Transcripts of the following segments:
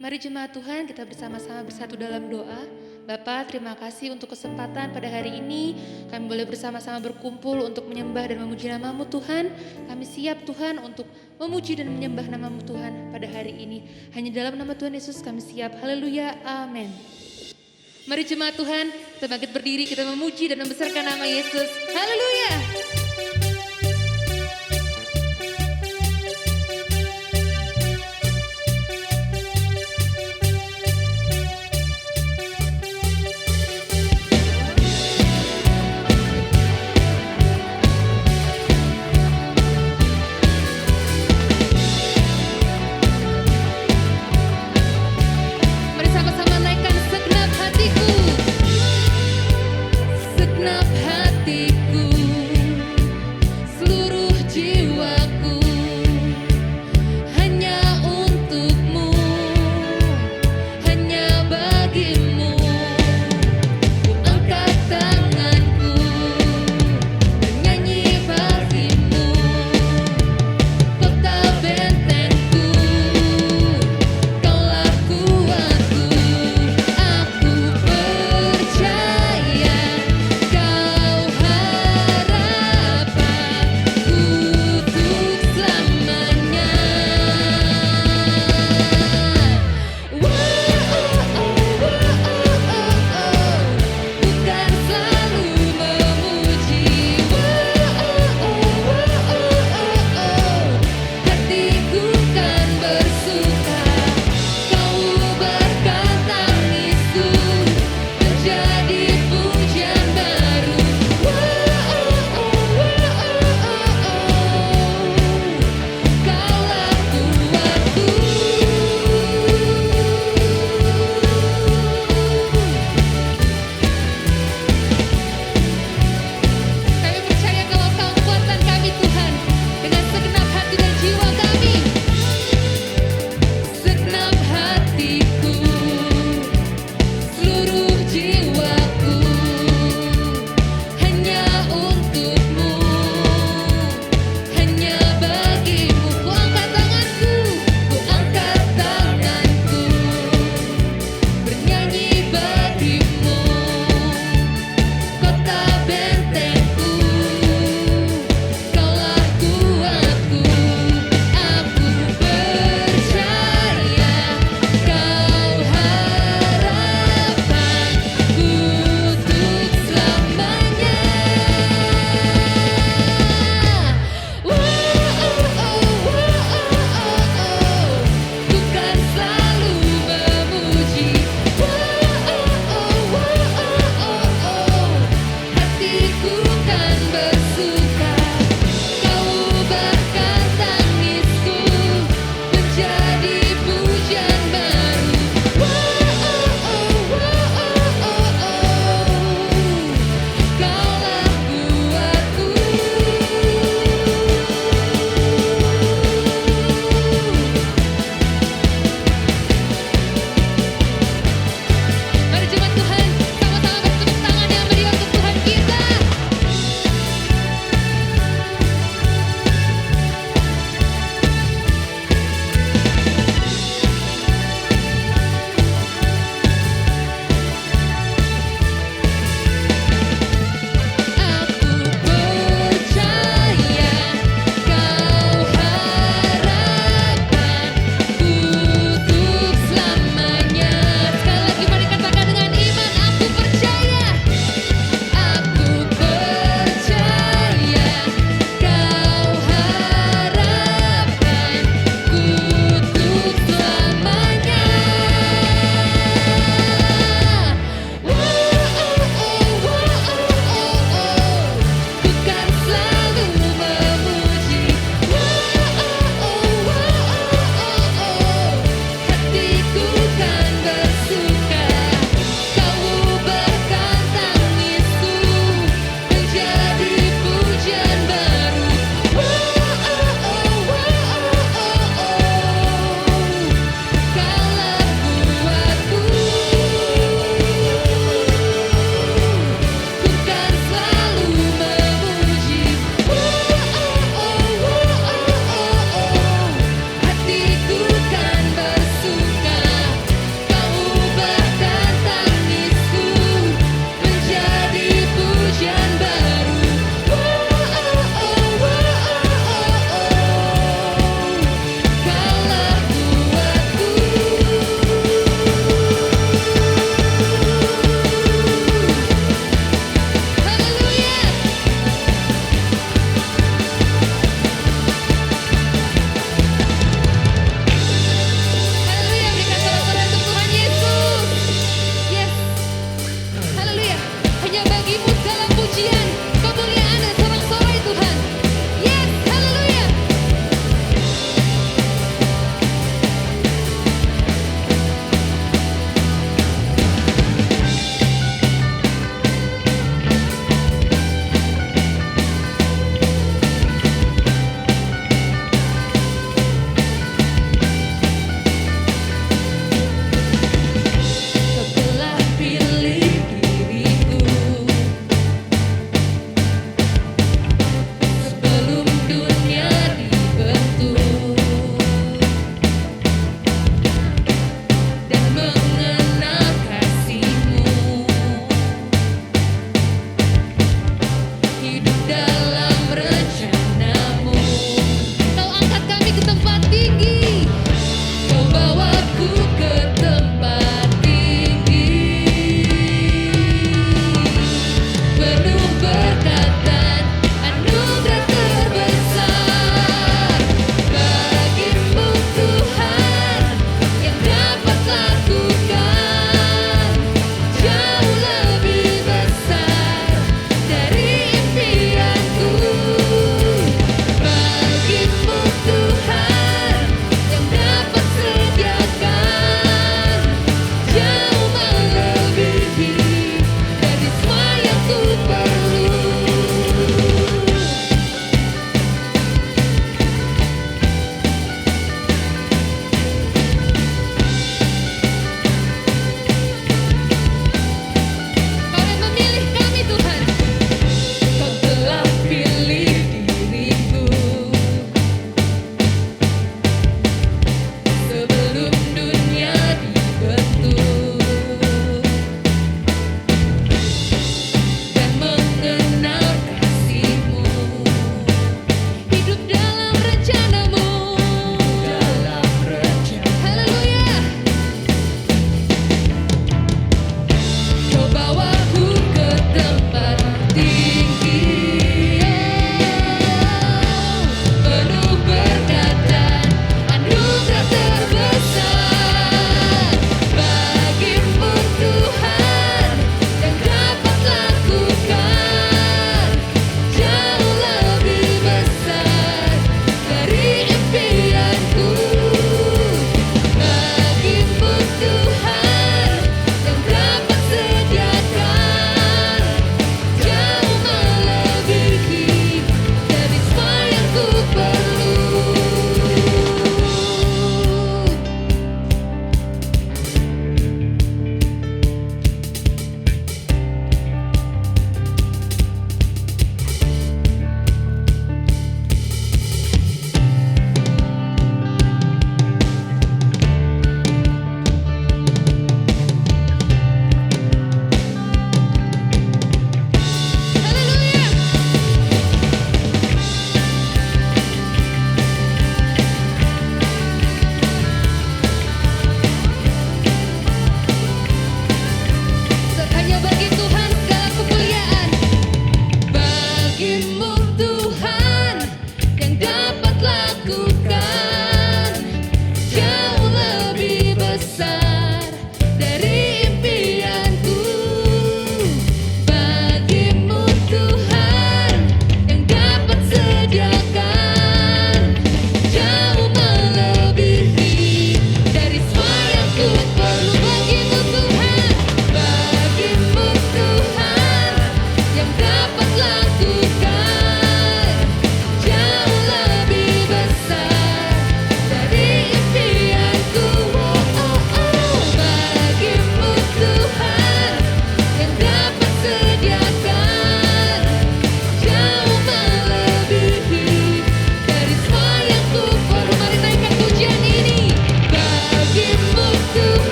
Mari jemaat Tuhan, kita bersama-sama bersatu dalam doa. Bapa, terima kasih untuk kesempatan pada hari ini. Kami boleh bersama-sama berkumpul untuk menyembah dan memuji nama-Mu Tuhan. Kami siap Tuhan untuk memuji dan menyembah nama-Mu Tuhan pada hari ini. Hanya dalam nama Tuhan Yesus kami siap. Haleluya, amin. Mari jemaat Tuhan, kita bangkit berdiri, kita memuji dan membesarkan nama Yesus. Haleluya.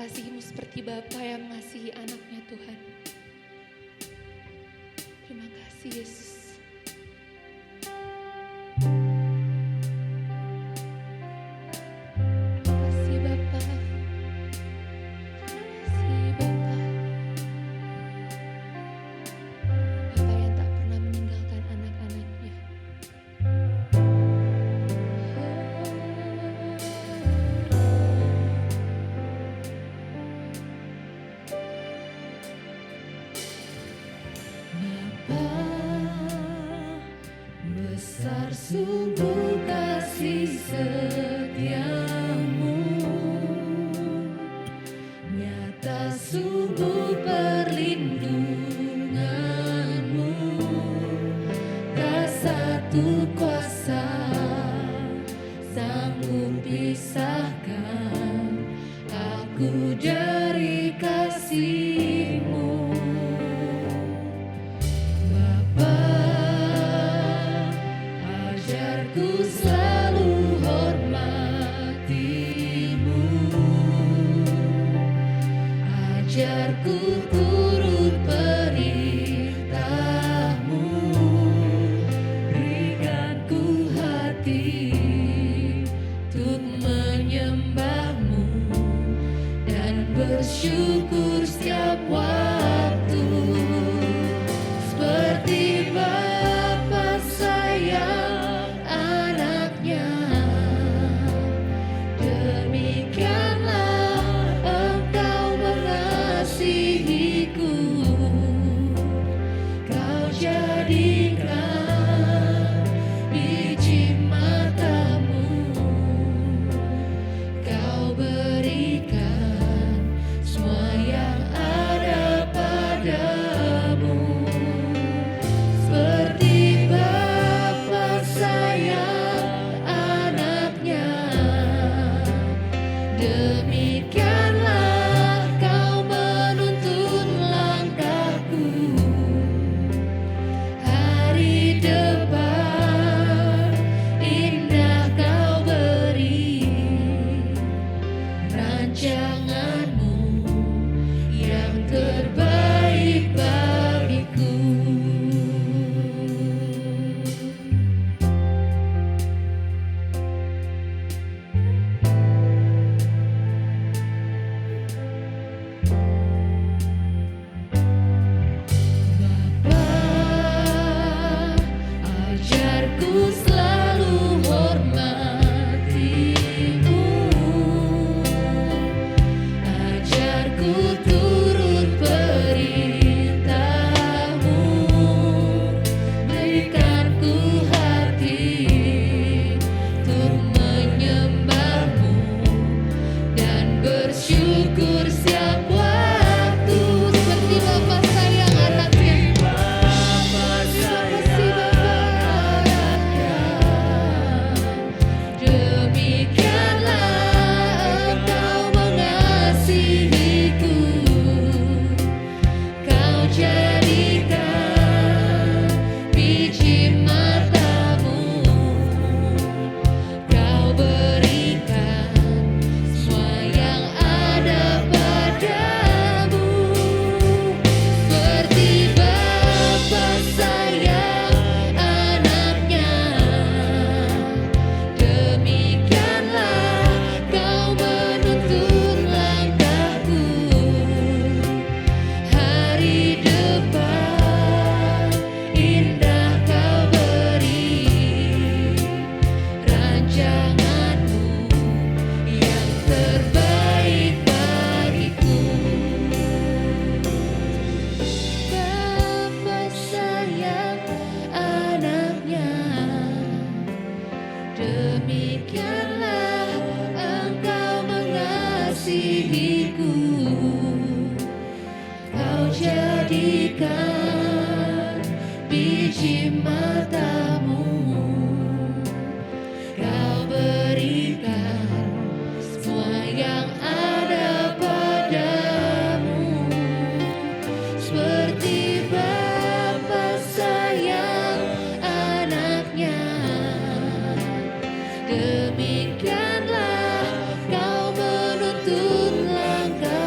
mengasihi-Mu seperti Bapa yang mengasihi anaknya Tuhan. Terima kasih Yesus. Sungguh kasih setiamu, nyata sungguh perlindunganmu, tak satu kuasa sanggup pisahkan aku dari kasih-Mu. Ku selalu hormati-Mu, ajarku turut perintah-Mu, berikan ku hati untuk menyembah-Mu dan bersyukur setiap waktu, seperti Bapa sayang jadikan biji matamu, kau berikan semua yang ada padamu, seperti Bapa sayang anaknya, demikianlah kau menuntun langkah.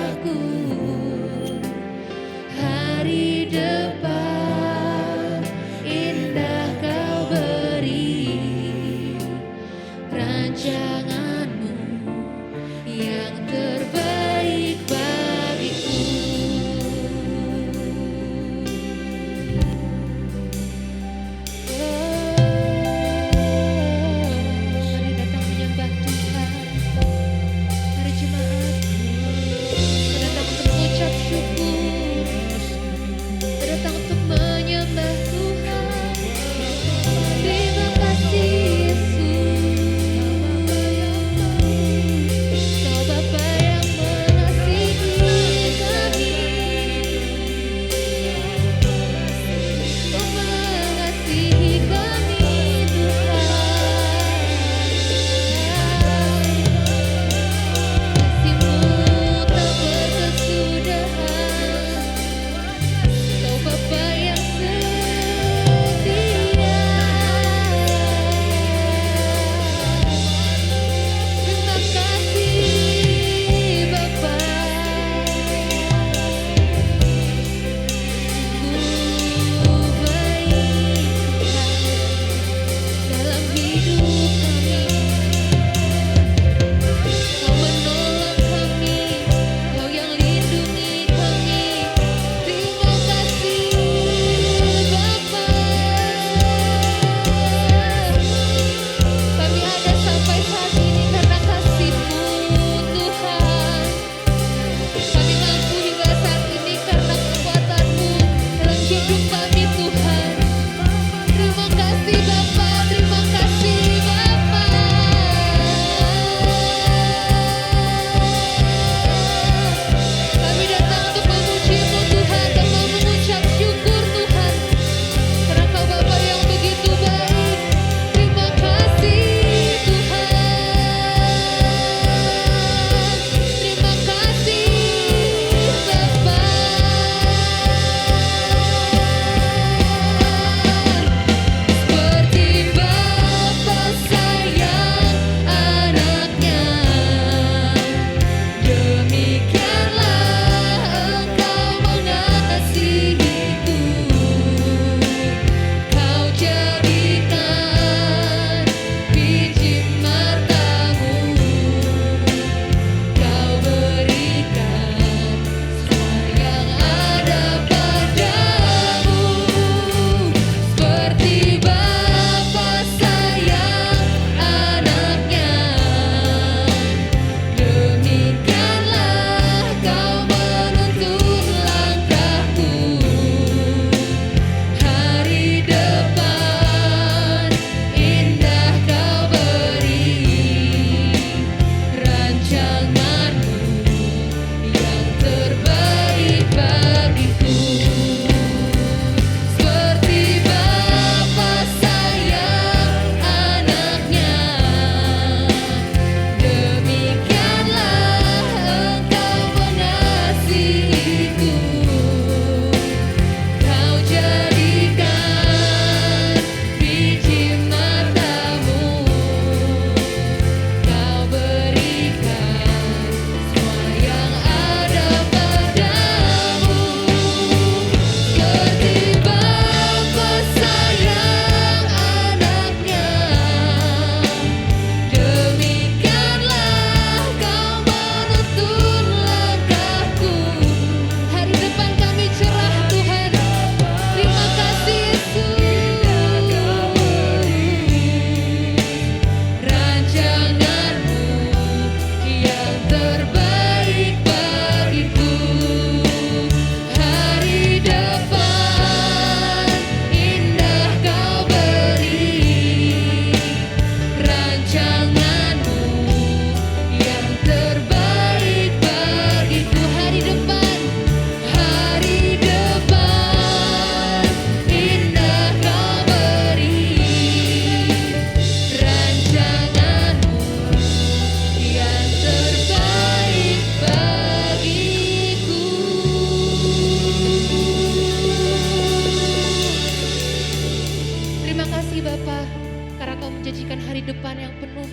Engkau menjanjikan hari depan yang penuh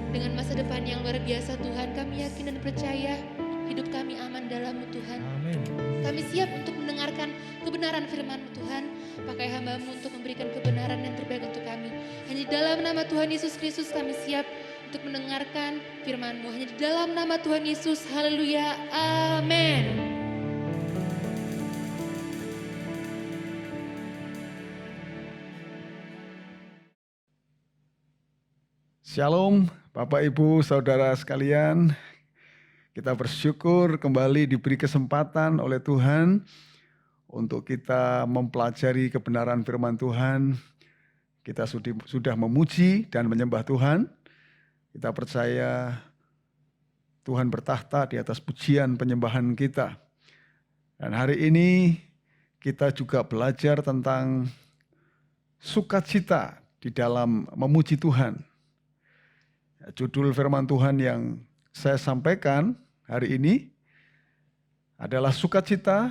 dengan masa depan yang luar biasa Tuhan. Kami yakin dan percaya hidup kami aman dalam-Mu Tuhan. Amin. Kami siap untuk mendengarkan kebenaran firman-Mu Tuhan. Pakai hamba-Mu untuk memberikan kebenaran yang terbaik untuk kami. Hanya di dalam nama Tuhan Yesus Kristus kami siap untuk mendengarkan firman-Mu. Hanya di dalam nama Tuhan Yesus. Haleluya. Amin. Shalom Bapak Ibu Saudara sekalian. Kita bersyukur kembali diberi kesempatan oleh Tuhan untuk kita mempelajari kebenaran firman Tuhan. Kita sudah memuji dan menyembah Tuhan. Kita percaya Tuhan bertahta di atas pujian penyembahan kita. Dan hari ini kita juga belajar tentang sukacita di dalam memuji Tuhan. Judul firman Tuhan yang saya sampaikan hari ini adalah sukacita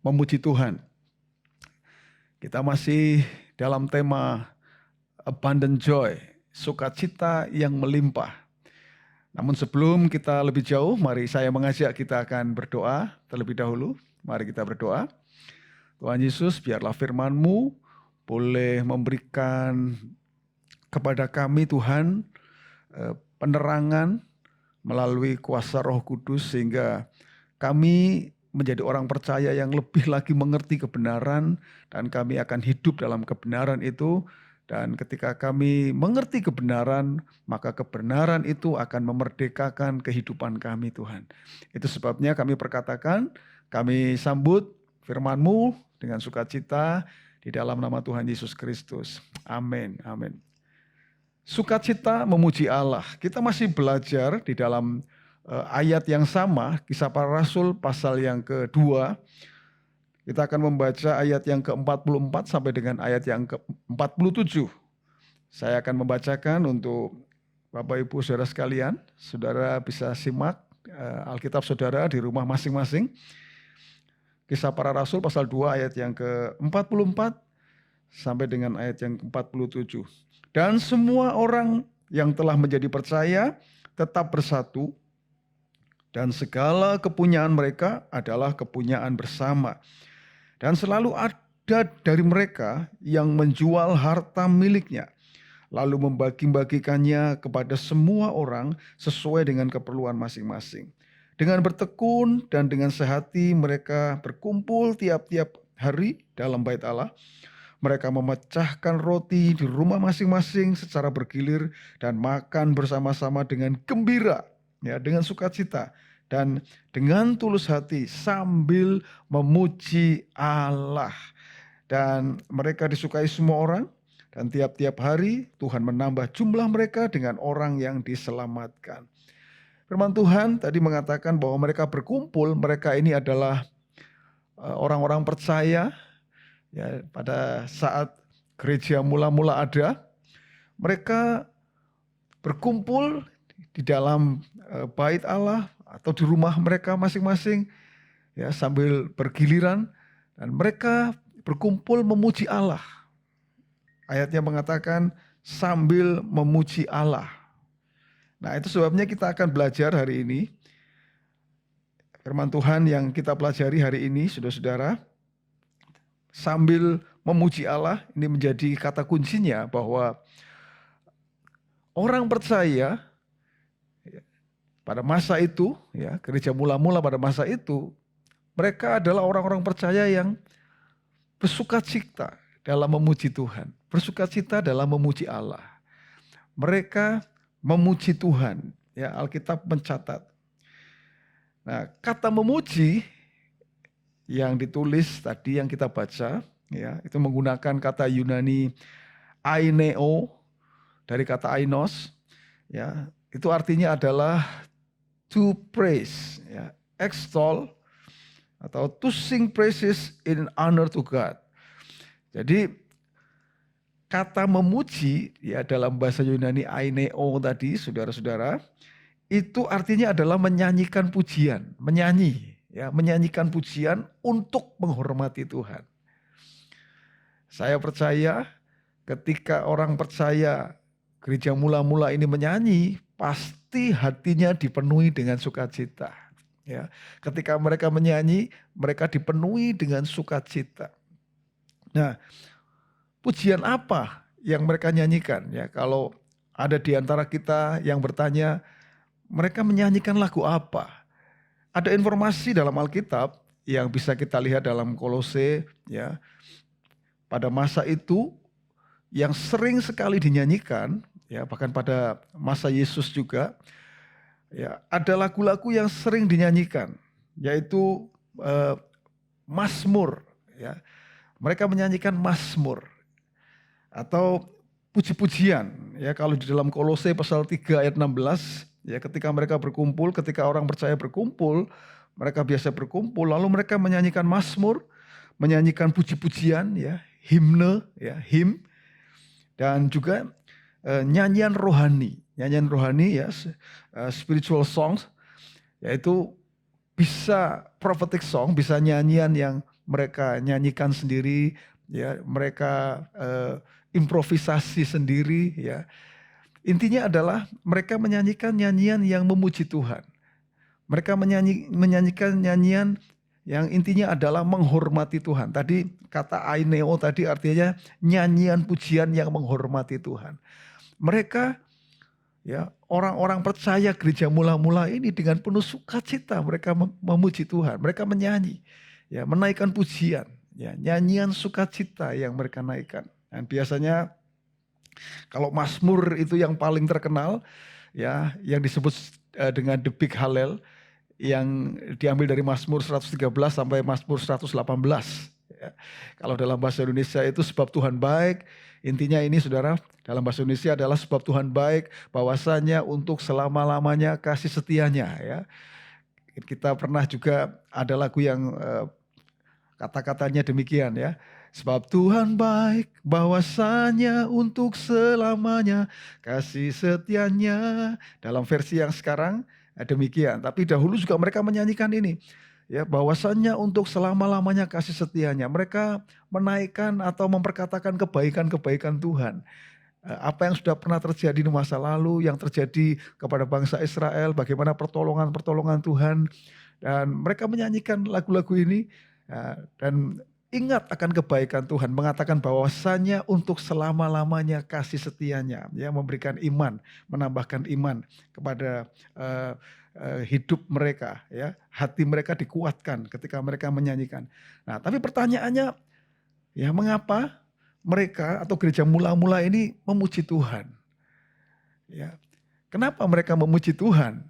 memuji Tuhan. Kita masih dalam tema abundant joy, sukacita yang melimpah. Namun sebelum kita lebih jauh, mari saya mengajak kita akan berdoa terlebih dahulu. Mari kita berdoa. Tuhan Yesus, biarlah firman-Mu boleh memberikan kepada kami Tuhan penerangan melalui kuasa Roh Kudus sehingga kami menjadi orang percaya yang lebih lagi mengerti kebenaran dan kami akan hidup dalam kebenaran itu. Dan ketika kami mengerti kebenaran, maka kebenaran itu akan memerdekakan kehidupan kami Tuhan. Itu sebabnya kami perkatakan, kami sambut firman-Mu dengan sukacita di dalam nama Tuhan Yesus Kristus. Amin, amin. Sukacita memuji Allah. Kita masih belajar di dalam ayat yang sama, Kisah Para Rasul pasal yang kedua. Kita akan membaca ayat yang ke-44 sampai dengan ayat yang ke-47. Saya akan membacakan untuk Bapak Ibu Saudara sekalian. Saudara bisa simak Alkitab saudara di rumah masing-masing. Kisah Para Rasul pasal 2 ayat yang ke-44 sampai dengan ayat yang ke-47. Dan semua orang yang telah menjadi percaya tetap bersatu dan segala kepunyaan mereka adalah kepunyaan bersama. Dan selalu ada dari mereka yang menjual harta miliknya lalu membagi-bagikannya kepada semua orang sesuai dengan keperluan masing-masing. Dengan bertekun dan dengan sehati mereka berkumpul tiap-tiap hari dalam bait Allah. Mereka memecahkan roti di rumah masing-masing secara bergilir dan makan bersama-sama dengan gembira, ya, dengan sukacita dan dengan tulus hati sambil memuji Allah. Dan mereka disukai semua orang dan tiap-tiap hari Tuhan menambah jumlah mereka dengan orang yang diselamatkan. Firman Tuhan tadi mengatakan bahwa mereka berkumpul, mereka ini adalah orang-orang percaya. Ya, pada saat gereja mula-mula ada, mereka berkumpul di dalam bait Allah atau di rumah mereka masing-masing, ya, sambil bergiliran dan mereka berkumpul memuji Allah. Ayatnya mengatakan sambil memuji Allah. Nah, itu sebabnya kita akan belajar hari ini firman Tuhan yang kita pelajari hari ini, saudara-saudara. Sambil memuji Allah, ini menjadi kata kuncinya bahwa orang percaya pada masa itu, ya, gereja mula-mula pada masa itu, mereka adalah orang-orang percaya yang bersukacita dalam memuji Tuhan, bersukacita dalam memuji Allah. Mereka memuji Tuhan, ya, Alkitab mencatat. Nah, kata memuji yang ditulis tadi yang kita baca, ya, itu menggunakan kata Yunani aineo dari kata ainos, ya, itu artinya adalah to praise, ya, extol atau to sing praises in honor to God. Jadi kata memuji, ya, dalam bahasa Yunani aineo tadi, saudara-saudara, itu artinya adalah menyanyikan pujian, menyanyi. Ya, menyanyikan pujian untuk menghormati Tuhan. Saya percaya ketika orang percaya gereja mula-mula ini menyanyi, pasti hatinya dipenuhi dengan sukacita. Ya, ketika mereka menyanyi, mereka dipenuhi dengan sukacita. Nah, pujian apa yang mereka nyanyikan? Ya, kalau ada di antara kita yang bertanya, mereka menyanyikan lagu apa? Ada informasi dalam Alkitab yang bisa kita lihat dalam Kolose, ya. Pada masa itu yang sering sekali dinyanyikan, ya, bahkan pada masa Yesus juga, ya, ada lagu-lagu yang sering dinyanyikan, yaitu Mazmur, ya. Mereka menyanyikan Mazmur atau puji-pujian, ya. Kalau di dalam Kolose pasal 3 ayat 16, ya, ketika mereka berkumpul, ketika orang percaya berkumpul, mereka biasa berkumpul, lalu mereka menyanyikan Mazmur, menyanyikan puji-pujian, ya, himne, ya, him, dan juga nyanyian rohani, ya, spiritual songs, yaitu bisa prophetic song, bisa nyanyian yang mereka nyanyikan sendiri, ya, mereka improvisasi sendiri, ya. Intinya adalah mereka menyanyikan nyanyian yang memuji Tuhan. Mereka menyanyikan nyanyian yang intinya adalah menghormati Tuhan. Tadi kata aineo tadi artinya nyanyian pujian yang menghormati Tuhan. Mereka, ya, orang-orang percaya gereja mula-mula ini dengan penuh sukacita mereka memuji Tuhan. Mereka menyanyi, ya, menaikkan pujian, ya, nyanyian sukacita yang mereka naikkan. Dan biasanya kalau Mazmur itu yang paling terkenal, ya, yang disebut dengan The Big Hallel, yang diambil dari Mazmur 113 sampai Mazmur 118. Ya. Kalau dalam bahasa Indonesia itu sebab Tuhan baik, intinya ini saudara, dalam bahasa Indonesia adalah sebab Tuhan baik, bahwasanya untuk selama-lamanya kasih setianya. Ya. Kita pernah juga ada lagu yang kata-katanya demikian, ya. Sebab Tuhan baik, bahwasanya untuk selamanya kasih setianya. Dalam versi yang sekarang demikian. Tapi dahulu juga mereka menyanyikan ini, ya, bahwasanya untuk selama-lamanya kasih setianya. Mereka menaikkan atau memperkatakan kebaikan-kebaikan Tuhan. Apa yang sudah pernah terjadi di masa lalu, yang terjadi kepada bangsa Israel, bagaimana pertolongan-pertolongan Tuhan. Dan mereka menyanyikan lagu-lagu ini, dan ingat akan kebaikan Tuhan, mengatakan bahwasanya untuk selama-lamanya kasih setianya, ya, memberikan iman, menambahkan iman kepada hidup mereka, ya, hati mereka dikuatkan ketika mereka menyanyikan. Nah, tapi pertanyaannya, ya, mengapa mereka atau gereja mula-mula ini memuji Tuhan? Ya, kenapa mereka memuji Tuhan?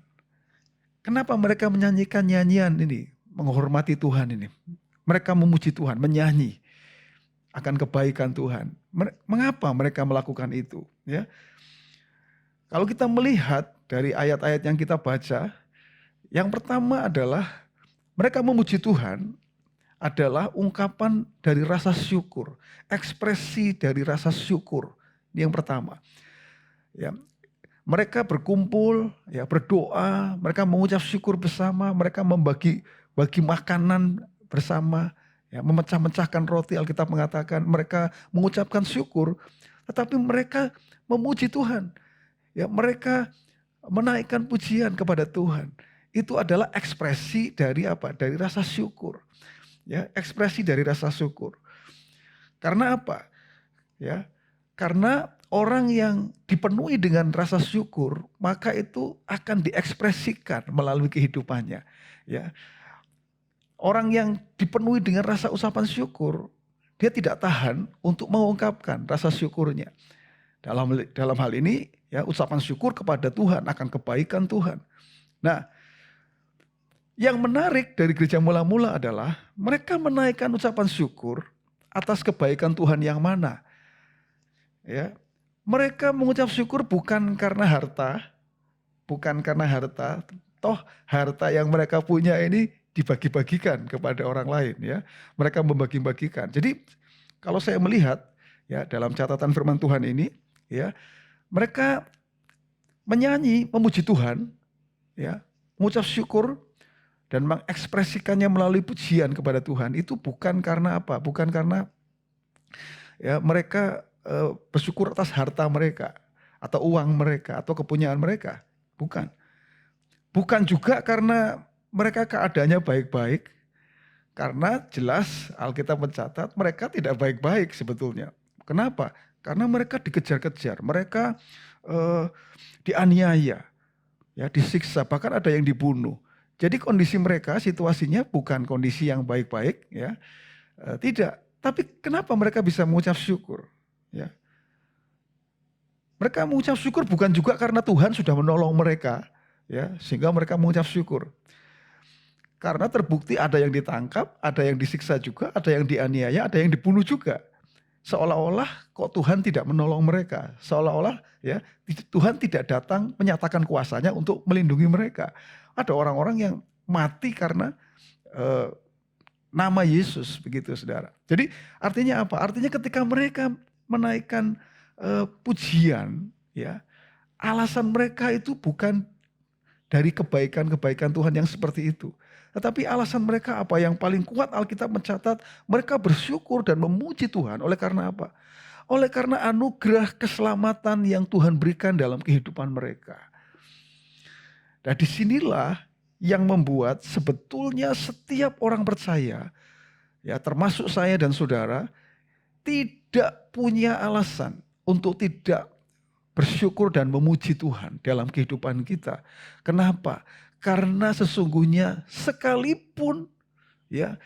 Kenapa mereka menyanyikan nyanyian ini, menghormati Tuhan ini? Mereka memuji Tuhan, menyanyi akan kebaikan Tuhan. Mengapa mereka melakukan itu? Ya, kalau kita melihat dari ayat-ayat yang kita baca, yang pertama adalah mereka memuji Tuhan adalah ungkapan dari rasa syukur, ekspresi dari rasa syukur. Ini yang pertama. Ya, mereka berkumpul, ya, berdoa, mereka mengucap syukur bersama, mereka bagi makanan bersama, ya, memecah-mecahkan roti. Alkitab mengatakan mereka mengucapkan syukur, tetapi mereka memuji Tuhan. Ya, mereka menaikkan pujian kepada Tuhan. Itu adalah ekspresi dari apa? Dari rasa syukur. Ya, ekspresi dari rasa syukur. Karena apa? Ya, karena orang yang dipenuhi dengan rasa syukur, maka itu akan diekspresikan melalui kehidupannya. Ya. Orang yang dipenuhi dengan rasa ucapan syukur, dia tidak tahan untuk mengungkapkan rasa syukurnya. Dalam hal ini, ya, ucapan syukur kepada Tuhan akan kebaikan Tuhan. Nah, yang menarik dari gereja mula-mula adalah mereka menaikkan ucapan syukur atas kebaikan Tuhan yang mana. Ya, mereka mengucap syukur bukan karena harta, toh harta yang mereka punya ini dibagi-bagikan kepada orang lain, ya. Mereka membagi-bagikan. Jadi kalau saya melihat, ya, dalam catatan firman Tuhan ini, ya, mereka menyanyi memuji Tuhan, ya, mengucap syukur dan mengekspresikannya melalui pujian kepada Tuhan. Itu bukan karena apa? Bukan karena, ya, mereka bersyukur atas harta mereka atau uang mereka atau kepunyaan mereka. Bukan. Bukan juga karena mereka keadaannya baik-baik. Karena jelas Alkitab mencatat mereka tidak baik-baik sebetulnya. Kenapa? Karena mereka dikejar-kejar, mereka dianiaya, ya, disiksa, bahkan ada yang dibunuh. Jadi kondisi mereka, situasinya bukan kondisi yang baik-baik, ya, tidak. Tapi kenapa mereka bisa mengucap syukur? Ya. Mereka mengucap syukur bukan juga karena Tuhan sudah menolong mereka, ya, sehingga mereka mengucap syukur. Karena terbukti ada yang ditangkap, ada yang disiksa juga, ada yang dianiaya, ada yang dibunuh juga. Seolah-olah kok Tuhan tidak menolong mereka. Seolah-olah ya Tuhan tidak datang menyatakan kuasanya untuk melindungi mereka. Ada orang-orang yang mati karena nama Yesus, begitu saudara. Jadi artinya apa? Artinya ketika mereka menaikkan pujian, ya, alasan mereka itu bukan dari kebaikan-kebaikan Tuhan yang seperti itu. Tetapi alasan mereka apa? Yang paling kuat Alkitab mencatat, mereka bersyukur dan memuji Tuhan. Oleh karena apa? Oleh karena anugerah keselamatan yang Tuhan berikan dalam kehidupan mereka. Nah, disinilah yang membuat sebetulnya setiap orang percaya, ya termasuk saya dan saudara, tidak punya alasan untuk tidak bersyukur dan memuji Tuhan dalam kehidupan kita. Kenapa? Karena sesungguhnya sekalipun ya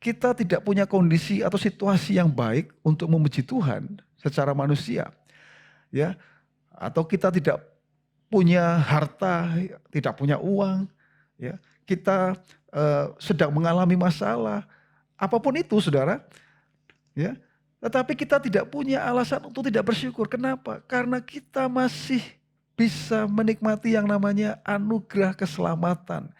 kita tidak punya kondisi atau situasi yang baik untuk memuji Tuhan secara manusia, ya, atau kita tidak punya harta, tidak punya uang, ya, kita sedang mengalami masalah, apapun itu, saudara, ya. Tetapi kita tidak punya alasan untuk tidak bersyukur. Kenapa? Karena kita masih bisa menikmati yang namanya anugerah keselamatan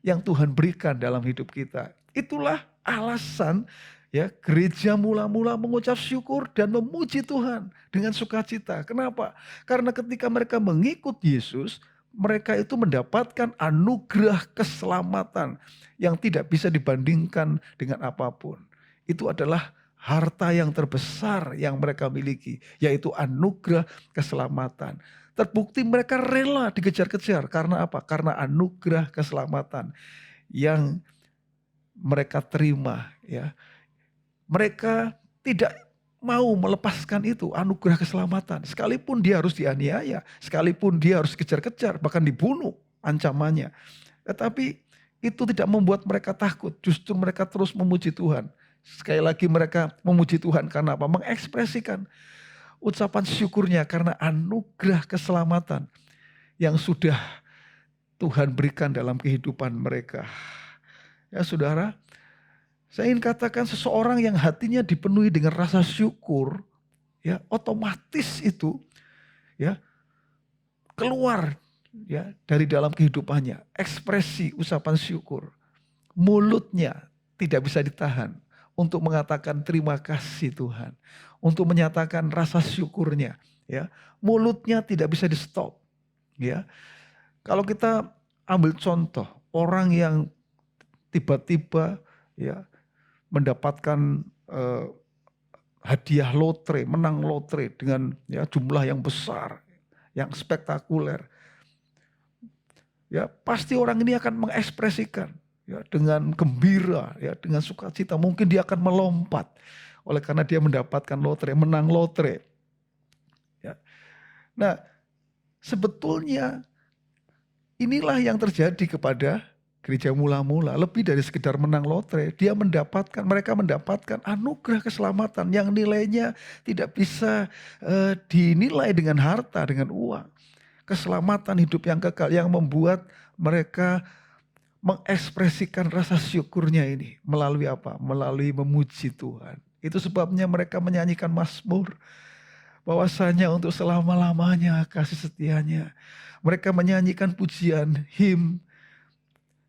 yang Tuhan berikan dalam hidup kita. Itulah alasan ya gereja mula-mula mengucap syukur dan memuji Tuhan dengan sukacita. Kenapa? Karena ketika mereka mengikut Yesus, mereka itu mendapatkan anugerah keselamatan yang tidak bisa dibandingkan dengan apapun. Itu adalah harta yang terbesar yang mereka miliki, yaitu anugerah keselamatan. Terbukti mereka rela dikejar-kejar. Karena apa? Karena anugerah keselamatan yang mereka terima. Ya. Mereka tidak mau melepaskan itu, anugerah keselamatan. Sekalipun dia harus dianiaya, sekalipun dia harus kejar-kejar, bahkan dibunuh ancamannya. Tetapi itu tidak membuat mereka takut, justru mereka terus memuji Tuhan. Sekali lagi mereka memuji Tuhan karena apa? Mengekspresikan ucapan syukurnya karena anugerah keselamatan yang sudah Tuhan berikan dalam kehidupan mereka. Ya saudara, saya ingin katakan seseorang yang hatinya dipenuhi dengan rasa syukur, ya otomatis itu ya keluar ya dari dalam kehidupannya ekspresi ucapan syukur. Mulutnya tidak bisa ditahan untuk mengatakan terima kasih Tuhan, untuk menyatakan rasa syukurnya, ya. Mulutnya tidak bisa di-stop, ya. Kalau kita ambil contoh orang yang tiba-tiba ya mendapatkan hadiah lotre, menang lotre dengan ya jumlah yang besar, yang spektakuler. Ya, pasti orang ini akan mengekspresikan ya dengan gembira, ya dengan sukacita, mungkin dia akan melompat oleh karena dia mendapatkan lotre, menang lotre. Ya. Nah, sebetulnya inilah yang terjadi kepada gereja mula-mula, lebih dari sekedar menang lotre, mereka mendapatkan anugerah keselamatan yang nilainya tidak bisa dinilai dengan harta, dengan uang. Keselamatan hidup yang kekal yang membuat mereka mengekspresikan rasa syukurnya ini melalui apa? Melalui memuji Tuhan. Itu sebabnya mereka menyanyikan mazmur bahwasanya untuk selama-lamanya kasih setianya. Mereka menyanyikan pujian, him.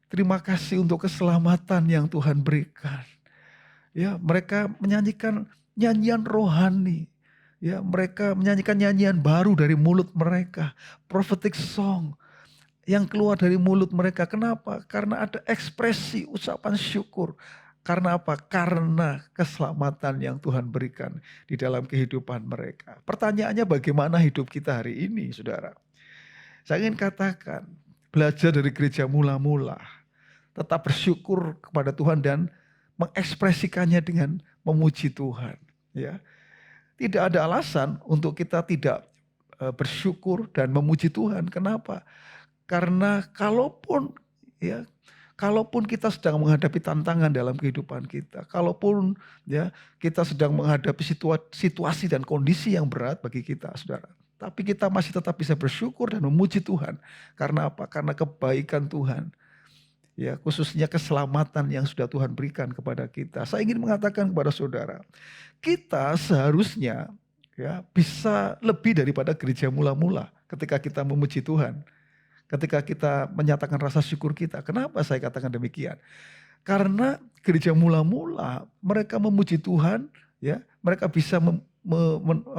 Terima kasih untuk keselamatan yang Tuhan berikan. Ya, mereka menyanyikan nyanyian rohani. Ya, mereka menyanyikan nyanyian baru dari mulut mereka, prophetic song yang keluar dari mulut mereka. Kenapa? Karena ada ekspresi ucapan syukur, Karena apa? Karena keselamatan yang Tuhan berikan di dalam kehidupan mereka. Pertanyaannya bagaimana hidup kita hari ini, saudara? Saya ingin katakan, belajar dari gereja mula-mula, tetap bersyukur kepada Tuhan dan mengekspresikannya dengan memuji Tuhan. Ya, tidak ada alasan untuk kita tidak bersyukur dan memuji Tuhan. Kenapa? Karena kalaupun kita sedang menghadapi tantangan dalam kehidupan kita, kalaupun kita sedang menghadapi situasi dan kondisi yang berat bagi kita, saudara, tapi kita masih tetap bisa bersyukur dan memuji Tuhan. Karena apa? Karena kebaikan Tuhan. Ya, khususnya keselamatan yang sudah Tuhan berikan kepada kita. Saya ingin mengatakan kepada saudara, kita seharusnya bisa lebih daripada gereja mula-mula ketika kita memuji Tuhan. Ketika kita menyatakan rasa syukur kita. Kenapa saya katakan demikian? Karena gereja mula-mula mereka memuji Tuhan, mereka bisa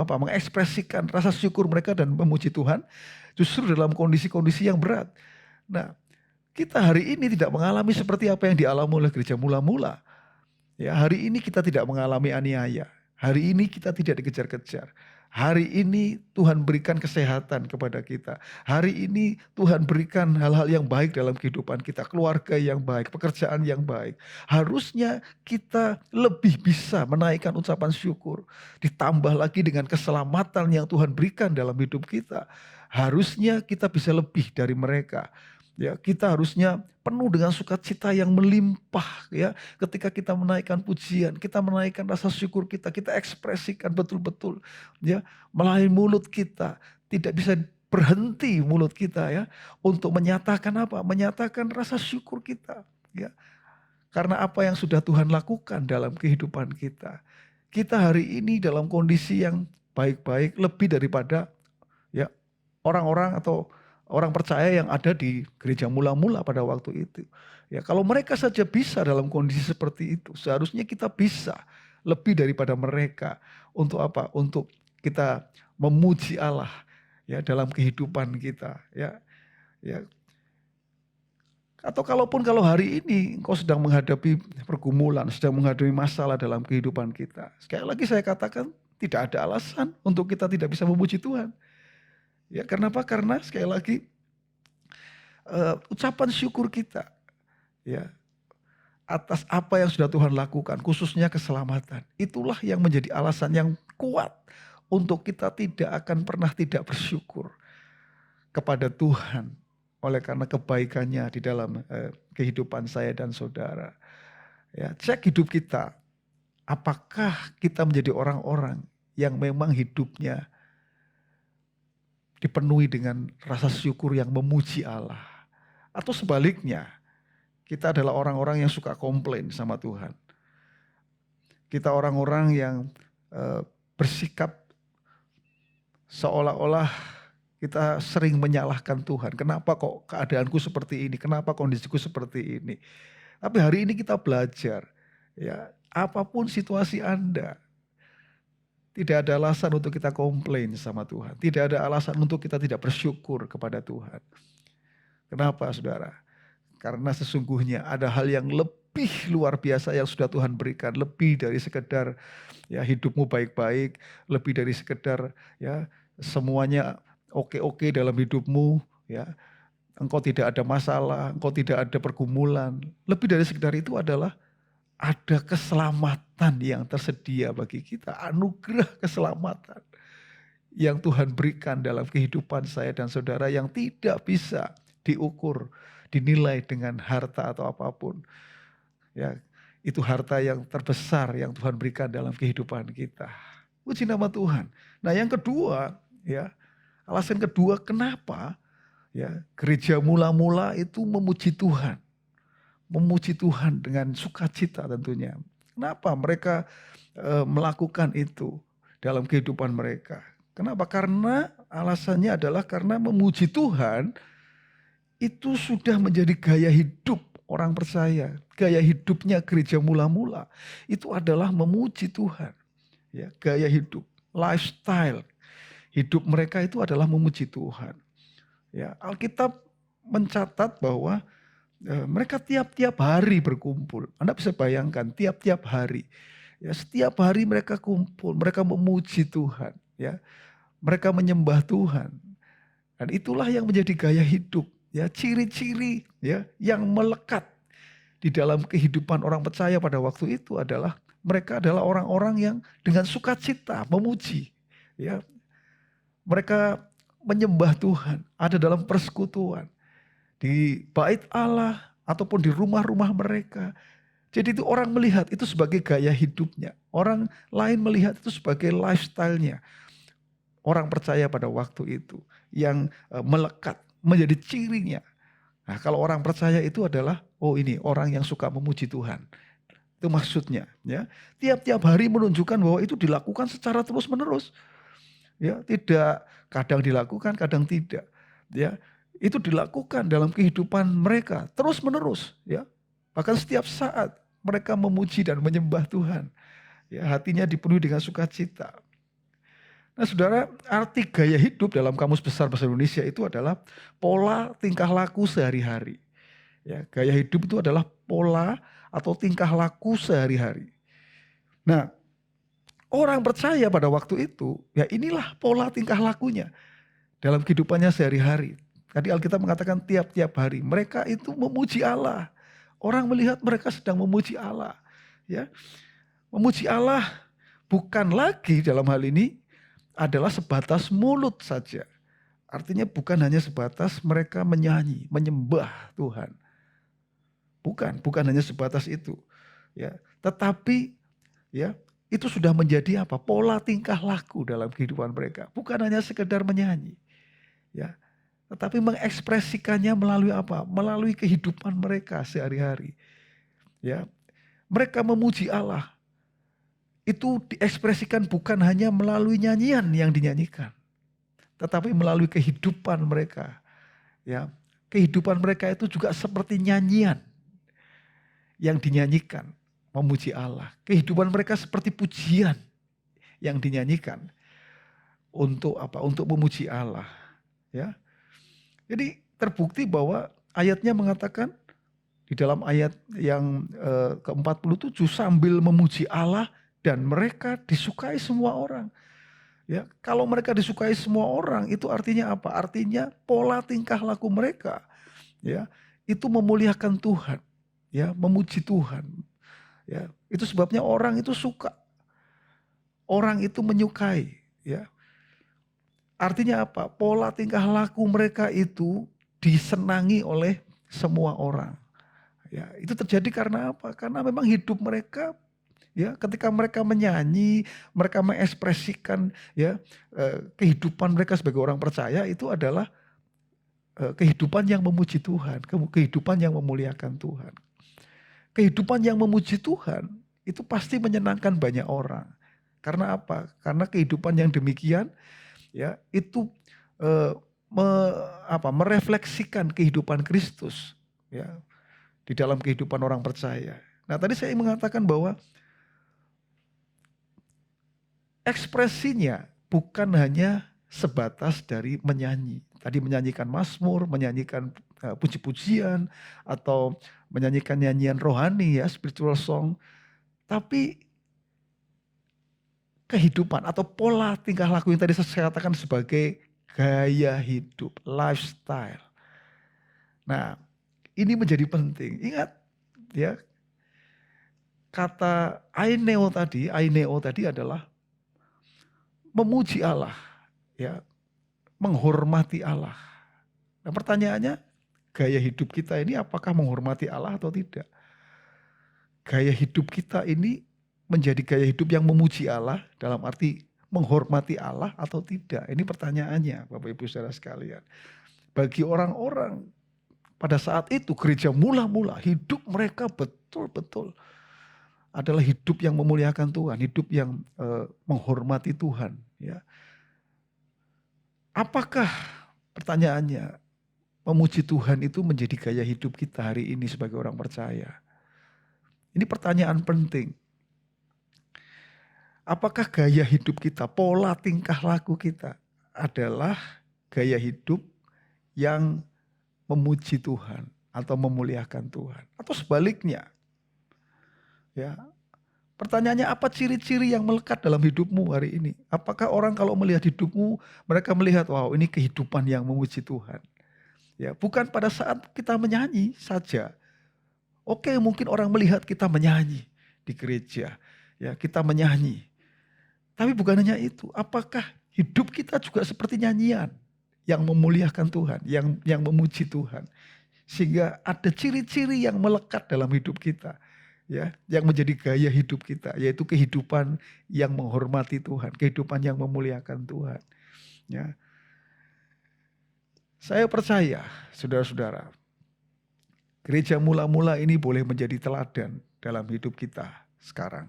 mengekspresikan rasa syukur mereka dan memuji Tuhan justru dalam kondisi-kondisi yang berat. Nah, kita hari ini tidak mengalami seperti apa yang dialami oleh gereja mula-mula. Ya, hari ini kita tidak mengalami aniaya. Hari ini kita tidak dikejar-kejar. Hari ini Tuhan berikan kesehatan kepada kita. Hari ini Tuhan berikan hal-hal yang baik dalam kehidupan kita. Keluarga yang baik, pekerjaan yang baik. Harusnya kita lebih bisa menaikkan ucapan syukur. Ditambah lagi dengan keselamatan yang Tuhan berikan dalam hidup kita. Harusnya kita bisa lebih dari mereka. Ya, kita harusnya penuh dengan sukacita yang melimpah ketika kita menaikkan pujian, kita menaikkan rasa syukur kita ekspresikan betul-betul melalui mulut kita. Tidak bisa berhenti mulut kita untuk menyatakan apa? Menyatakan rasa syukur kita karena apa yang sudah Tuhan lakukan dalam kehidupan kita. Kita hari ini dalam kondisi yang baik-baik lebih daripada orang-orang atau orang percaya yang ada di gereja mula-mula pada waktu itu. Ya, kalau mereka saja bisa dalam kondisi seperti itu, seharusnya kita bisa lebih daripada mereka. Untuk apa? Untuk kita memuji Allah dalam kehidupan kita. Atau kalau hari ini engkau sedang menghadapi pergumulan, sedang menghadapi masalah dalam kehidupan kita. Sekali lagi saya katakan tidak ada alasan untuk kita tidak bisa memuji Tuhan. Ya, kenapa? Karena sekali lagi ucapan syukur kita atas apa yang sudah Tuhan lakukan, khususnya keselamatan. Itulah yang menjadi alasan yang kuat untuk kita tidak akan pernah tidak bersyukur kepada Tuhan oleh karena kebaikannya di dalam kehidupan saya dan saudara. Ya, cek hidup kita, apakah kita menjadi orang-orang yang memang hidupnya dipenuhi dengan rasa syukur yang memuji Allah. Atau sebaliknya, kita adalah orang-orang yang suka komplain sama Tuhan. Kita orang-orang yang bersikap seolah-olah kita sering menyalahkan Tuhan. Kenapa kok keadaanku seperti ini? Kenapa kondisiku seperti ini? Tapi hari ini kita belajar, apapun situasi Anda, tidak ada alasan untuk kita komplain sama Tuhan. Tidak ada alasan untuk kita tidak bersyukur kepada Tuhan. Kenapa, saudara? Karena sesungguhnya ada hal yang lebih luar biasa yang sudah Tuhan berikan. Lebih dari sekedar hidupmu baik-baik. Lebih dari sekedar semuanya oke-oke dalam hidupmu. Engkau tidak ada masalah, engkau tidak ada pergumulan. Lebih dari sekedar itu adalah ada keselamatan yang tersedia bagi kita. Anugerah keselamatan yang Tuhan berikan dalam kehidupan saya dan saudara yang tidak bisa diukur, dinilai dengan harta atau apapun. Itu harta yang terbesar yang Tuhan berikan dalam kehidupan kita. Puji nama Tuhan. Nah, yang kedua, alasan kedua kenapa gereja mula-mula itu memuji Tuhan. Memuji Tuhan dengan sukacita tentunya. Kenapa mereka melakukan itu dalam kehidupan mereka? Kenapa? Karena alasannya adalah karena memuji Tuhan itu sudah menjadi gaya hidup orang percaya. Gaya hidupnya gereja mula-mula itu adalah memuji Tuhan. Gaya hidup, lifestyle hidup mereka itu adalah memuji Tuhan. Alkitab mencatat bahwa Mereka tiap-tiap hari berkumpul. Anda bisa bayangkan tiap-tiap hari. Ya, setiap hari mereka kumpul, mereka memuji Tuhan, ya. Mereka menyembah Tuhan. Dan itulah yang menjadi gaya hidup, ya, ciri-ciri ya yang melekat di dalam kehidupan orang percaya pada waktu itu adalah mereka adalah orang-orang yang dengan sukacita memuji, ya. Mereka menyembah Tuhan, ada dalam persekutuan di bait Allah ataupun di rumah-rumah mereka. Jadi itu orang melihat itu sebagai gaya hidupnya. Orang lain melihat itu sebagai lifestyle-nya. Orang percaya pada waktu itu yang melekat menjadi cirinya. Nah, kalau orang percaya itu adalah ini orang yang suka memuji Tuhan. Itu maksudnya, ya. Tiap-tiap hari menunjukkan bahwa itu dilakukan secara terus-menerus. Ya, tidak kadang dilakukan, kadang tidak. Ya, itu dilakukan dalam kehidupan mereka terus-menerus, ya. Bahkan setiap saat mereka memuji dan menyembah Tuhan. Ya, hatinya dipenuhi dengan sukacita. Nah, saudara, arti gaya hidup dalam Kamus Besar Bahasa Indonesia itu adalah pola tingkah laku sehari-hari. Ya, gaya hidup itu adalah pola atau tingkah laku sehari-hari. Nah, orang percaya pada waktu itu, ya inilah pola tingkah lakunya dalam kehidupannya sehari-hari. Tadi Alkitab mengatakan tiap-tiap hari mereka itu memuji Allah. Orang melihat mereka sedang memuji Allah, ya. Memuji Allah bukan lagi dalam hal ini adalah sebatas mulut saja. Artinya bukan hanya sebatas mereka menyanyi, menyembah Tuhan. Bukan hanya sebatas itu, ya. Tetapi ya, itu sudah menjadi apa? Pola tingkah laku dalam kehidupan mereka. Bukan hanya sekedar menyanyi, ya. Tetapi mengekspresikannya melalui apa? Melalui kehidupan mereka sehari-hari. Ya. Mereka memuji Allah. Itu diekspresikan bukan hanya melalui nyanyian yang dinyanyikan, tetapi melalui kehidupan mereka. Ya. Kehidupan mereka itu juga seperti nyanyian yang dinyanyikan, memuji Allah. Kehidupan mereka seperti pujian yang dinyanyikan untuk apa? Untuk memuji Allah, ya. Jadi terbukti bahwa ayatnya mengatakan di dalam ayat yang ke-47 sambil memuji Allah dan mereka disukai semua orang. Ya, kalau mereka disukai semua orang itu artinya apa? Artinya pola tingkah laku mereka, ya, itu memuliakan Tuhan, ya, memuji Tuhan. Ya, itu sebabnya orang itu suka. Orang itu menyukai, ya. Artinya apa? Pola tingkah laku mereka itu disenangi oleh semua orang. Ya, itu terjadi karena apa? Karena memang hidup mereka, ya, ketika mereka menyanyi, mereka mengekspresikan, ya, kehidupan mereka sebagai orang percaya itu adalah kehidupan yang memuji Tuhan, kehidupan yang memuliakan Tuhan. Kehidupan yang memuji Tuhan itu pasti menyenangkan banyak orang. Karena apa? Karena kehidupan yang demikian, ya, itu merefleksikan kehidupan Kristus, ya, di dalam kehidupan orang percaya. Nah, tadi saya mengatakan bahwa ekspresinya bukan hanya sebatas dari menyanyi. Tadi menyanyikan mazmur, menyanyikan puji-pujian atau menyanyikan nyanyian rohani, ya, spiritual song. Tapi kehidupan atau pola tingkah laku yang tadi saya katakan sebagai gaya hidup, lifestyle. Nah, ini menjadi penting. Ingat, ya, kata aineo tadi adalah memuji Allah, ya, menghormati Allah. Nah, pertanyaannya, gaya hidup kita ini apakah menghormati Allah atau tidak? Gaya hidup kita ini menjadi gaya hidup yang memuji Allah dalam arti menghormati Allah atau tidak? Ini pertanyaannya, Bapak Ibu Saudara sekalian. Bagi orang-orang pada saat itu gereja mula-mula hidup mereka betul-betul adalah hidup yang memuliakan Tuhan, hidup yang menghormati Tuhan, ya. Apakah, pertanyaannya, memuji Tuhan itu menjadi gaya hidup kita hari ini sebagai orang percaya? Ini pertanyaan penting. Apakah gaya hidup kita, pola tingkah laku kita adalah gaya hidup yang memuji Tuhan, atau memuliakan Tuhan? Atau sebaliknya? Ya, pertanyaannya apa ciri-ciri yang melekat dalam hidupmu hari ini? Apakah orang kalau melihat hidupmu, mereka melihat, wow, ini kehidupan yang memuji Tuhan. Ya, bukan pada saat kita menyanyi saja. Oke, mungkin orang melihat kita menyanyi di gereja. Ya, kita menyanyi. Tapi bukan hanya itu, apakah hidup kita juga seperti nyanyian yang memuliakan Tuhan, yang memuji Tuhan. Sehingga ada ciri-ciri yang melekat dalam hidup kita. Ya, yang menjadi gaya hidup kita, yaitu kehidupan yang menghormati Tuhan, kehidupan yang memuliakan Tuhan. Ya. Saya percaya, saudara-saudara, gereja mula-mula ini boleh menjadi teladan dalam hidup kita sekarang.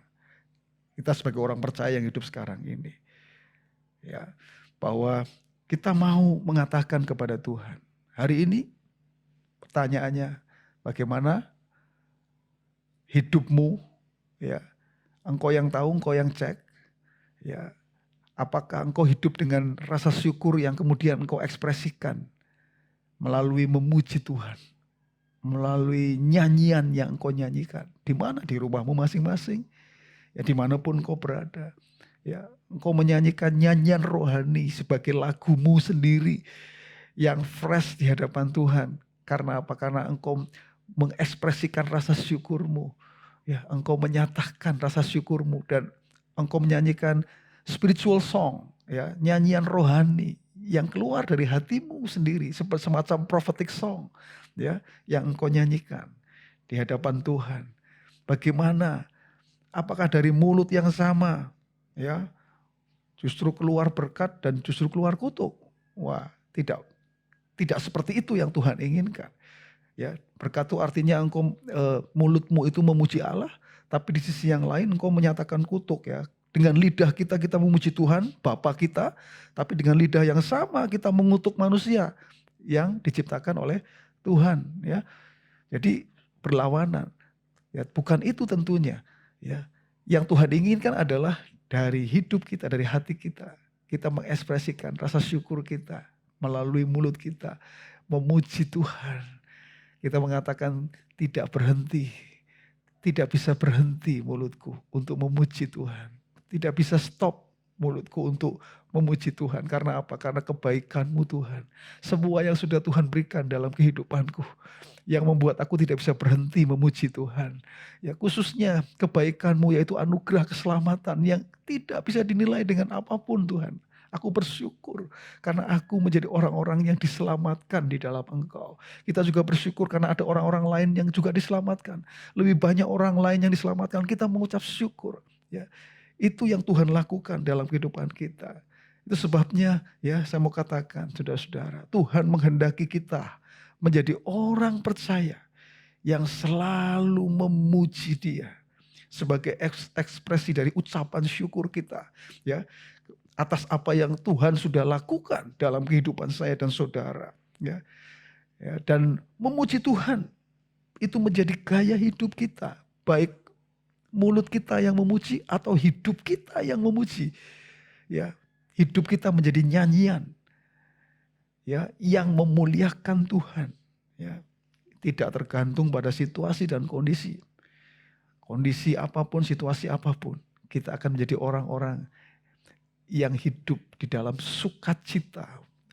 Kita sebagai orang percaya yang hidup sekarang ini. Ya, bahwa kita mau mengatakan kepada Tuhan, hari ini pertanyaannya bagaimana hidupmu, ya, engkau yang tahu, engkau yang cek, ya, apakah engkau hidup dengan rasa syukur yang kemudian engkau ekspresikan melalui memuji Tuhan, melalui nyanyian yang engkau nyanyikan, di mana di rumahmu masing-masing, ya dimanapun engkau berada, ya engkau menyanyikan nyanyian rohani sebagai lagumu sendiri yang fresh di hadapan Tuhan. Karena apa? Karena engkau mengekspresikan rasa syukurmu, ya engkau menyatakan rasa syukurmu dan engkau menyanyikan spiritual song, ya nyanyian rohani yang keluar dari hatimu sendiri, seperti semacam prophetic song, ya yang engkau nyanyikan di hadapan Tuhan. Bagaimana? Apakah dari mulut yang sama, ya justru keluar berkat dan justru keluar kutuk? Wah, tidak seperti itu yang Tuhan inginkan. Ya, berkat itu artinya engkau mulutmu itu memuji Allah, tapi di sisi yang lain engkau menyatakan kutuk, ya. Dengan lidah kita memuji Tuhan, Bapa kita, tapi dengan lidah yang sama kita mengutuk manusia yang diciptakan oleh Tuhan, ya. Jadi berlawanan. Ya, bukan itu tentunya, ya. Yang Tuhan inginkan adalah dari hidup kita, dari hati kita mengekspresikan rasa syukur kita melalui mulut kita, memuji Tuhan. Kita mengatakan tidak berhenti, tidak bisa berhenti mulutku untuk memuji Tuhan. Tidak bisa stop mulutku untuk memuji Tuhan. Karena apa? Karena kebaikan-Mu Tuhan. Semua yang sudah Tuhan berikan dalam kehidupanku, yang membuat aku tidak bisa berhenti memuji Tuhan. Ya, khususnya kebaikan-Mu, yaitu anugerah keselamatan yang tidak bisa dinilai dengan apapun Tuhan. Aku bersyukur karena aku menjadi orang-orang yang diselamatkan di dalam Engkau. Kita juga bersyukur karena ada orang-orang lain yang juga diselamatkan. Lebih banyak orang lain yang diselamatkan, kita mengucap syukur. Ya, itu yang Tuhan lakukan dalam kehidupan kita. Itu sebabnya, ya saya mau katakan saudara-saudara, Tuhan menghendaki kita menjadi orang percaya yang selalu memuji Dia sebagai ekspresi dari ucapan syukur kita, ya, atas apa yang Tuhan sudah lakukan dalam kehidupan saya dan saudara, ya. Ya, dan memuji Tuhan itu menjadi gaya hidup kita, baik mulut kita yang memuji atau hidup kita yang memuji, ya. Hidup kita menjadi nyanyian, ya, yang memuliakan Tuhan, ya. Tidak tergantung pada situasi dan kondisi apapun, situasi apapun, kita akan menjadi orang-orang yang hidup di dalam sukacita,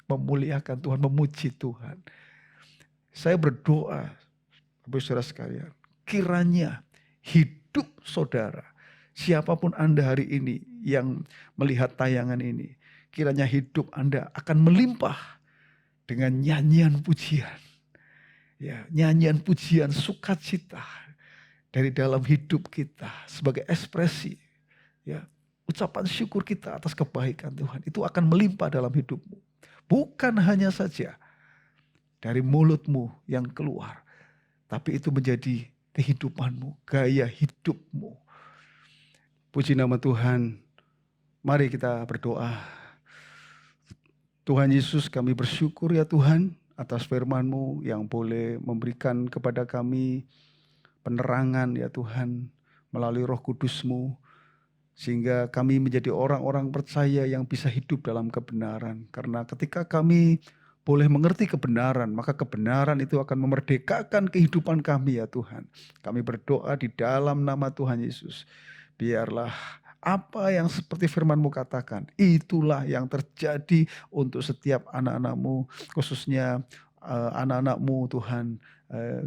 memuliakan Tuhan, memuji Tuhan. Saya berdoa, Bapak Saudara sekalian, kiranya hidup saudara, siapapun Anda hari ini yang melihat tayangan ini, kiranya hidup Anda akan melimpah dengan nyanyian pujian. Ya, nyanyian pujian sukacita dari dalam hidup kita sebagai ekspresi, ya, ucapan syukur kita atas kebaikan Tuhan itu akan melimpah dalam hidupmu. Bukan hanya saja dari mulutmu yang keluar, tapi itu menjadi kehidupanmu, gaya hidupmu. Puji nama Tuhan. Mari kita berdoa. Tuhan Yesus, kami bersyukur ya Tuhan atas firman-Mu yang boleh memberikan kepada kami penerangan ya Tuhan melalui Roh Kudus-Mu. Sehingga kami menjadi orang-orang percaya yang bisa hidup dalam kebenaran. Karena ketika kami boleh mengerti kebenaran, maka kebenaran itu akan memerdekakan kehidupan kami ya Tuhan. Kami berdoa di dalam nama Tuhan Yesus. Biarlah apa yang seperti firman-Mu katakan, itulah yang terjadi untuk setiap anak-anak-Mu, khususnya anak-anak-Mu Tuhan,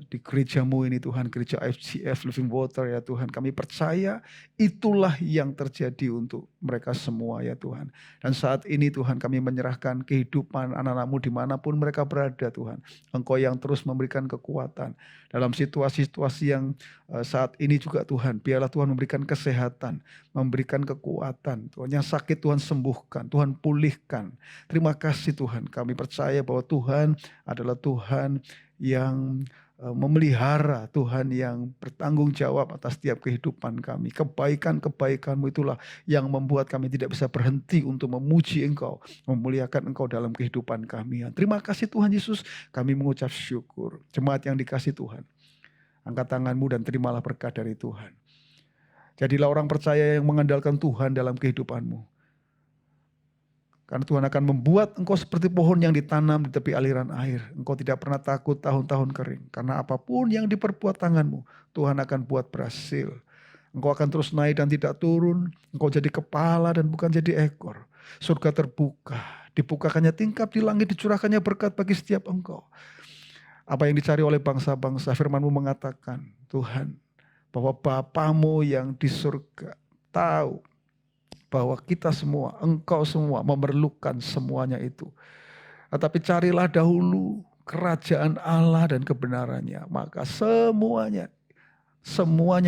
di gereja-Mu ini Tuhan, gereja IFGF Living Water ya Tuhan. Kami percaya itulah yang terjadi untuk mereka semua ya Tuhan. Dan saat ini Tuhan, kami menyerahkan kehidupan anak-anak-Mu dimanapun mereka berada Tuhan. Engkau yang terus memberikan kekuatan dalam situasi-situasi yang saat ini juga Tuhan. Biarlah Tuhan memberikan kesehatan, memberikan kekuatan. Tuhan yang sakit Tuhan sembuhkan, Tuhan pulihkan. Terima kasih Tuhan, kami percaya bahwa Tuhan adalah Tuhan yang memelihara, Tuhan yang bertanggung jawab atas setiap kehidupan kami. Kebaikan-kebaikan-Mu itulah yang membuat kami tidak bisa berhenti untuk memuji Engkau, memuliakan Engkau dalam kehidupan kami. Terima kasih Tuhan Yesus, kami mengucap syukur. Jemaat yang dikasih Tuhan, angkat tanganmu dan terimalah berkat dari Tuhan. Jadilah orang percaya yang mengandalkan Tuhan dalam kehidupanmu. Karena Tuhan akan membuat engkau seperti pohon yang ditanam di tepi aliran air. Engkau tidak pernah takut tahun-tahun kering. Karena apapun yang diperbuat tanganmu, Tuhan akan buat berhasil. Engkau akan terus naik dan tidak turun. Engkau jadi kepala dan bukan jadi ekor. Surga terbuka. Dibukakannya tingkap di langit, dicurahkannya berkat bagi setiap engkau. Apa yang dicari oleh bangsa-bangsa, firman-Mu mengatakan, Tuhan, bahwa Bapamu yang di surga tahu bahwa kita semua, engkau semua memerlukan semuanya itu. Tetapi carilah dahulu kerajaan Allah dan kebenarannya, maka semuanya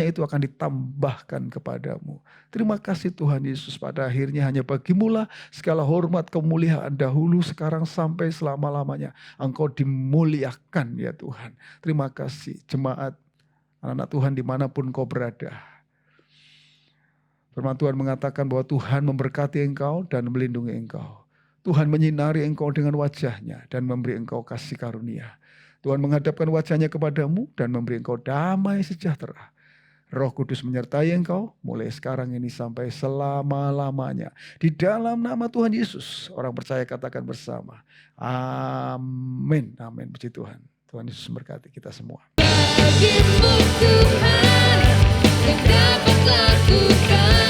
itu akan ditambahkan kepadamu. Terima kasih Tuhan Yesus, pada akhirnya hanya bagimu-lah segala hormat kemuliaan dahulu, sekarang sampai selama-lamanya. Engkau dimuliakan ya Tuhan. Terima kasih jemaat, anak-anak Tuhan dimanapun kau berada. Firman Tuhan mengatakan bahwa Tuhan memberkati engkau dan melindungi engkau. Tuhan menyinari engkau dengan wajahnya dan memberi engkau kasih karunia. Tuhan menghadapkan wajahnya kepadamu dan memberi engkau damai sejahtera. Roh Kudus menyertai engkau mulai sekarang ini sampai selama-lamanya. Di dalam nama Tuhan Yesus, orang percaya katakan bersama. Amin. Amin. Puji Tuhan. Tuhan Yesus memberkati kita semua. Bagimu Tuhan yang dapat lakukan.